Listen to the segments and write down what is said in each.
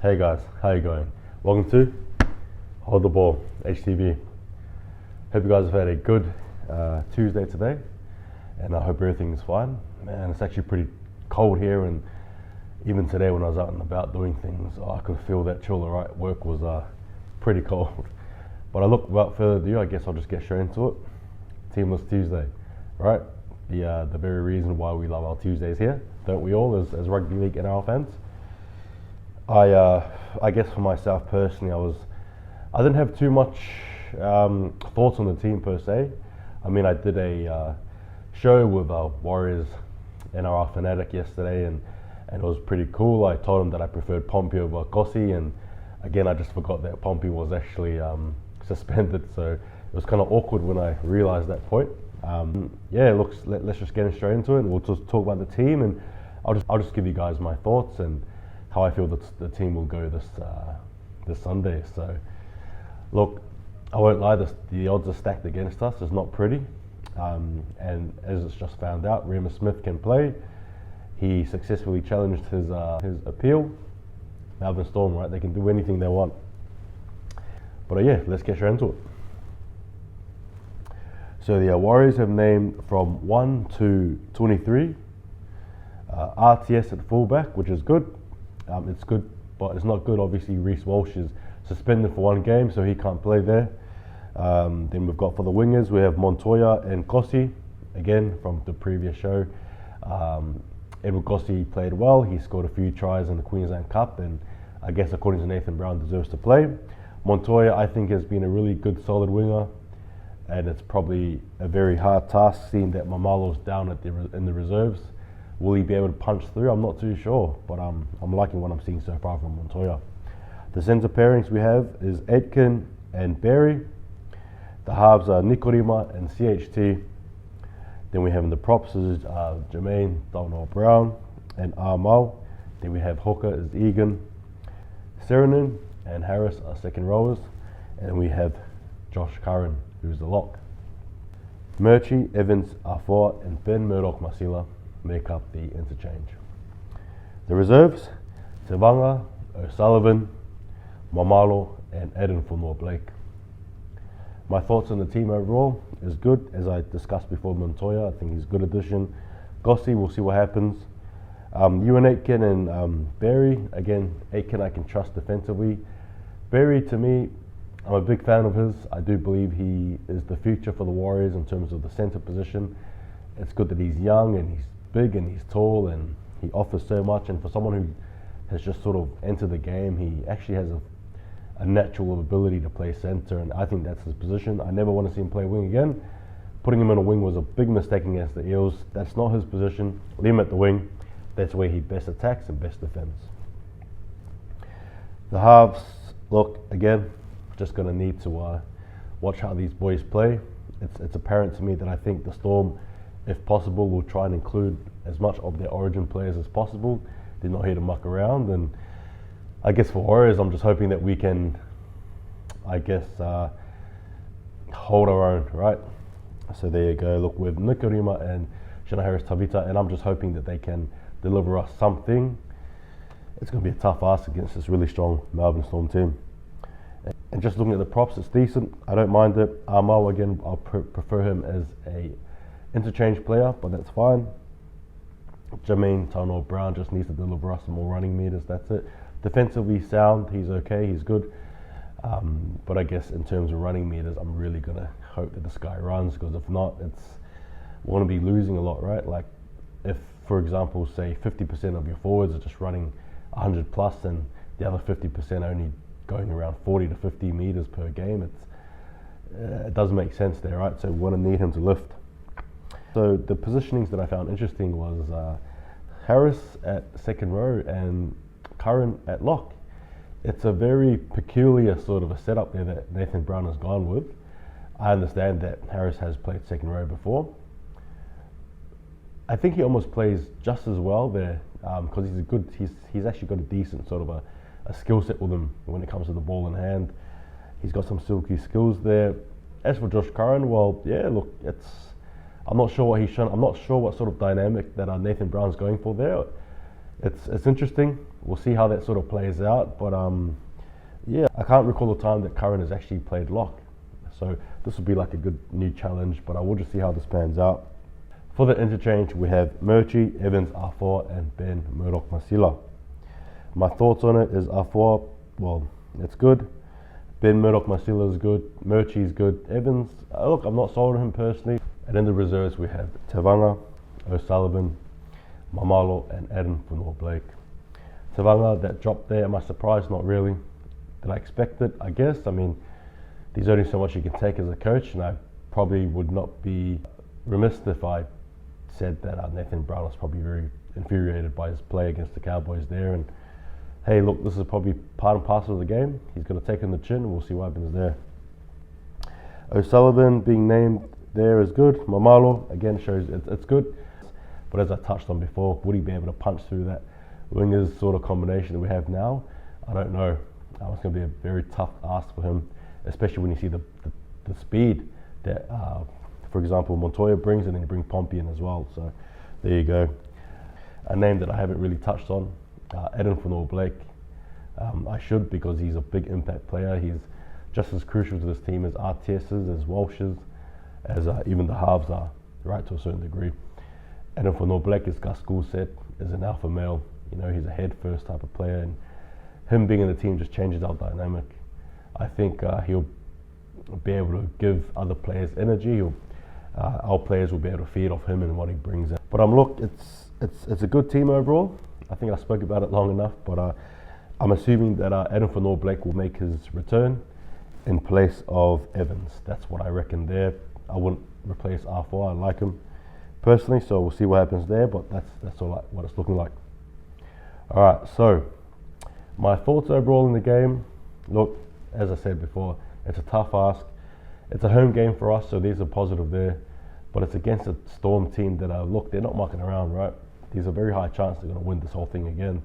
Hey guys, how you going? Welcome to Hold the Ball, HTV. Hope you guys have had a good Tuesday today, and I hope everything's fine. Man, it's actually pretty cold here, and even today when I was out and about doing things, I could feel that chill. Right, work was pretty cold. But look, without further ado, I guess I'll just get straight into it. Teamless Tuesday, right? The very reason why we love our Tuesdays here, don't we all, as rugby league NRL fans? I guess for myself personally, I didn't have too much thoughts on the team per se. I mean, I did a show with Warriors NRL Fanatic yesterday, and it was pretty cool. I told him that I preferred Pompey over Kossi, and again, I just forgot that Pompey was actually suspended, so it was kind of awkward when I realised that point. Yeah, let's just get straight into it. We'll just talk about the team, and I'll just give you guys my thoughts and how I feel that the team will go this Sunday. So, look, I won't lie, the odds are stacked against us. It's not pretty, and as it's just found out, Remus Smith can play. He successfully challenged his appeal. Melbourne Storm, right? They can do anything they want. But yeah, let's get straight into it. So the Warriors have named from 1 to 23. RTS at fullback, which is good. It's good, but it's not good. Obviously, Reece Walsh is suspended for one game, so he can't play there. Then we've got for the wingers, we have Montoya and Kossi, again from the previous show. Edward Kossi played well. He scored a few tries in the Queensland Cup, and I guess according to Nathan Brown, deserves to play. Montoya, I think, has been a really good, solid winger, and it's probably a very hard task seeing that Mamalo's down in the reserves. Will he be able to punch through? I'm not too sure, but I'm liking what I'm seeing so far from Montoya. The centre pairings we have is Aitken and Berry. The halves are Nikorima and CHT. Then we have in the props is Jermaine, Donald Brown, and Armau. Then we have hooker is Egan. Serenin and Harris are second rowers. And we have Josh Curran, who's the lock. Murchie, Evans, Afoa, and Ben Murdoch-Masila make up the interchange. The reserves, Tevanga, O'Sullivan, Mamalo, and Eden Fonua-Blake. My thoughts on the team overall is good. As I discussed before, Montoya, I think he's a good addition. Gossi, we'll see what happens. Ewan Aitken and Berry, again, Aitken I can trust defensively. Berry, to me, I'm a big fan of his. I do believe he is the future for the Warriors in terms of the centre position. It's good that he's young and he's big and he's tall and he offers so much, and for someone who has just sort of entered the game, he actually has a natural ability to play centre, and I think that's his position. I never want to see him play wing again. Putting him on a wing was a big mistake against the Eels. That's not his position. Leave him at the wing. That's where he best attacks and best defends. The halves, look, again, just going to need to watch how these boys play. It's apparent to me that I think the Storm, if possible, will try and include as much of their origin players as possible. They're not here to muck around, and I guess for Warriors, I'm just hoping that we can, hold our own, right? So there you go. Look, with Nikorima and Shana Harris-Tavita, and I'm just hoping that they can deliver us something. It's going to be a tough ask against this really strong Melbourne Storm team. And just looking at the props, it's decent. I don't mind it. Armau, again, I'll prefer him as a interchange player, but that's fine. Jermaine Donald Brown just needs to deliver us some more running meters. That's it. Defensively sound, he's okay, he's good. But I guess in terms of running meters, I'm really going to hope that this guy runs, because if not, we're going to be losing a lot, right? Like if, for example, say 50% of your forwards are just running 100 plus and the other 50% only going around 40 to 50 meters per game, it doesn't make sense there, right? So we want to need him to lift. So the positionings that I found interesting was Harris at second row and Curran at lock. It's a very peculiar sort of a setup there that Nathan Brown has gone with. I understand that Harris has played second row before. I think he almost plays just as well there because he's actually got a decent sort of a skill set with him when it comes to the ball in hand. He's got some silky skills there. As for Josh Curran, well, yeah, look, I'm not sure what he's shown. I'm not sure what sort of dynamic that Nathan Brown's going for there. it's interesting. We'll see how that sort of plays out. But yeah, I can't recall the time that Curran has actually played lock. So this will be like a good new challenge, but I will just see how this pans out. For the interchange, we have Murchie, Evans, R4, and Ben Murdoch Masila. My thoughts on it is R4, well, it's good. Ben Murdoch Masila is good. Murchie is good. Evans, look, I'm not sold on him personally. And in the reserves, we have Tevanga, O'Sullivan, Mamalo, and Adam Fonua-Blake. Tevanga, that dropped there, am I surprised? Not really. Did I expect it? I guess. I mean, there's only so much you can take as a coach, and I probably would not be remiss if I said that Nathan Brown was probably very infuriated by his play against the Cowboys there. And hey, look, this is probably part and parcel of the game. He's going to take on the chin, and we'll see what happens there. O'Sullivan being named there is good. Mamalo, again, shows it's good. But as I touched on before, would he be able to punch through that wingers sort of combination that we have now? I don't know. It's going to be a very tough ask for him, especially when you see the speed that, for example, Montoya brings, and then you bring Pompey in as well. So there you go. A name that I haven't really touched on, Adam Fonua-Blake. I should, because he's a big impact player. He's just as crucial to this team as RTS's, as Walsh's, as even the halves are, right, to a certain degree. Adam Fonua-Blake, as Gus Gould said, is an alpha male. You know, he's a head first type of player, and him being in the team just changes our dynamic. I think he'll be able to give other players energy. Our players will be able to feed off him and what he brings in. But look, it's a good team overall. I think I spoke about it long enough, but I'm assuming that Adam Fonua-Blake will make his return in place of Evans. That's what I reckon there. I wouldn't replace R4. I like him personally, so we'll see what happens there, but that's all what it's looking like. All right, so my thoughts overall in the game. Look, as I said before, it's a tough ask. It's a home game for us, so there's a positive there, but it's against a Storm team that look, they're not mucking around, right? There's a very high chance they're going to win this whole thing again,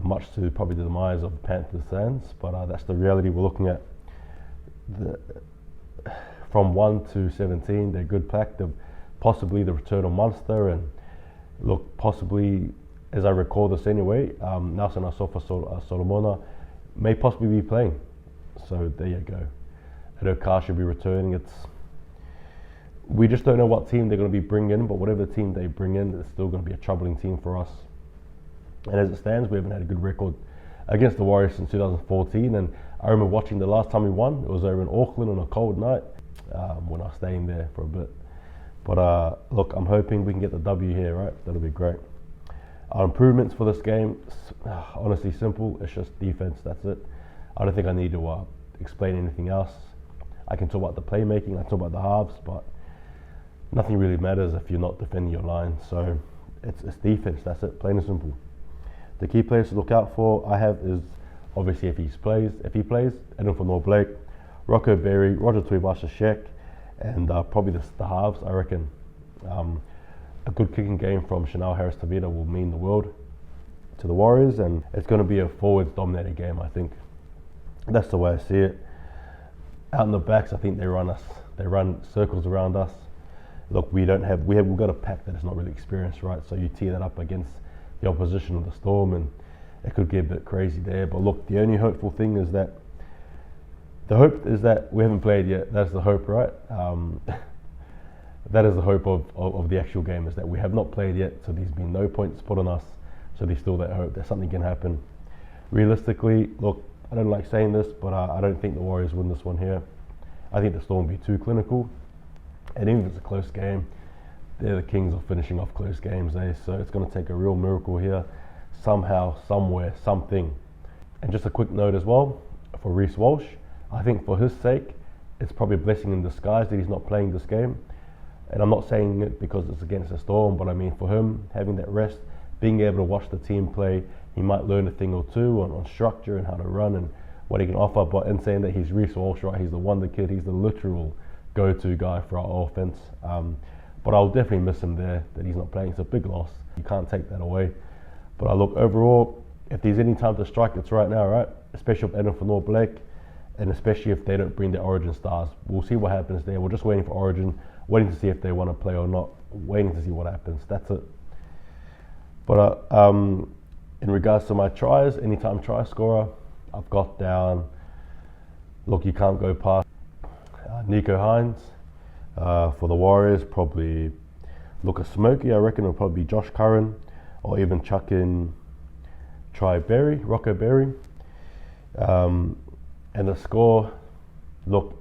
much to probably the demise of the Panthers fans, but that's the reality we're looking at. From 1 to 17, they're good pack. Possibly the return of Munster, and look, possibly, as I recall this anyway, Nelson Asofa Solomona may possibly be playing. So there you go. Aotearoa should be returning. We just don't know what team they're going to be bringing in, but whatever team they bring in, it's still going to be a troubling team for us. And as it stands, we haven't had a good record against the Warriors since 2014. And I remember watching the last time we won. It was over in Auckland on a cold night when I was staying there for a bit. But look, I'm hoping we can get the W here, right? That'll be great. Our improvements for this game, honestly simple. It's just defense, that's it. I don't think I need to explain anything else. I can talk about the playmaking, I talk about the halves, but nothing really matters if you're not defending your line. So it's defense, that's it, plain and simple. The key players to look out for I have is obviously if he plays, Adam Fonua-Blake, Rocco Berry, Roger Tuivasa-Sheck, and probably the halves. I reckon a good kicking game from Chanel Harris-Tavita will mean the world to the Warriors, and it's going to be a forwards-dominated game, I think. That's the way I see it. Out in the backs, I think they run circles around us. Look, we've got a pack that is not really experienced, right? So you tee that up against the opposition of the Storm, and it could get a bit crazy there. But look, the only hopeful thing is that we haven't played yet. That's the hope, right? That is the hope of the actual game, is that we have not played yet, so there's been no points put on us, so there's still that hope that something can happen. Realistically, look, I don't like saying this, but I don't think the Warriors win this one here. I think the Storm will be too clinical, and even if it's a close game, they're the kings of finishing off close games, so it's going to take a real miracle here, somehow, somewhere, something. And just a quick note as well, for Reece Walsh, I think for his sake, it's probably a blessing in disguise that he's not playing this game. And I'm not saying it because it's against the Storm, but I mean for him, having that rest, being able to watch the team play, he might learn a thing or two on structure and how to run and what he can offer. But in saying that, he's Reece Walsh, right? He's the wonder kid, he's the literal go-to guy for our offense. But I'll definitely miss him there, that he's not playing. It's a big loss. You can't take that away. But I look, overall, if there's any time to strike, it's right now, right? Especially with Adam Fonua-Blake, and especially if they don't bring their Origin stars. We'll see what happens there. We're just waiting for Origin, waiting to see if they want to play or not, waiting to see what happens. That's it. But in regards to my tries, anytime try scorer, I've got down, look, you can't go past Nico Hines. For the Warriors, probably look at Smokey. I reckon it'll probably be Josh Curran, or even chuck in Rocco Berry. And the score, look,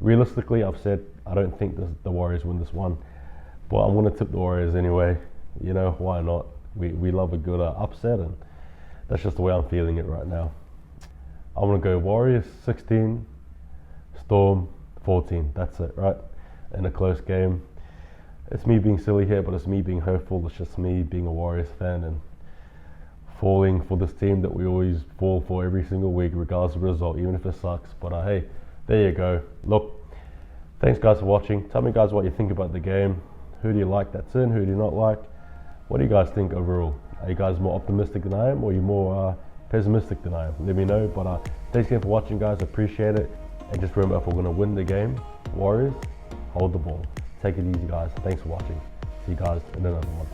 realistically, I've said I don't think the Warriors win this one, but I'm going to tip the Warriors anyway. You know, why not? We love a good upset, and that's just the way I'm feeling it right now. I'm going to go Warriors 16, Storm 14. That's it, right? In a close game. It's me being silly here, but it's me being hopeful. It's just me being a Warriors fan and falling for this team that we always fall for every single week, regardless of the result, even if it sucks. But hey, there you go. Look, thanks guys for watching. Tell me guys what you think about the game. Who do you like that's in? Who do you not like? What do you guys think overall? Are you guys more optimistic than I am, or are you more pessimistic than I am? Let me know. But thanks again for watching, guys. Appreciate it. And just remember, if we're going to win the game, Warriors, hold the ball. Take it easy, guys. Thanks for watching. See you guys in another one.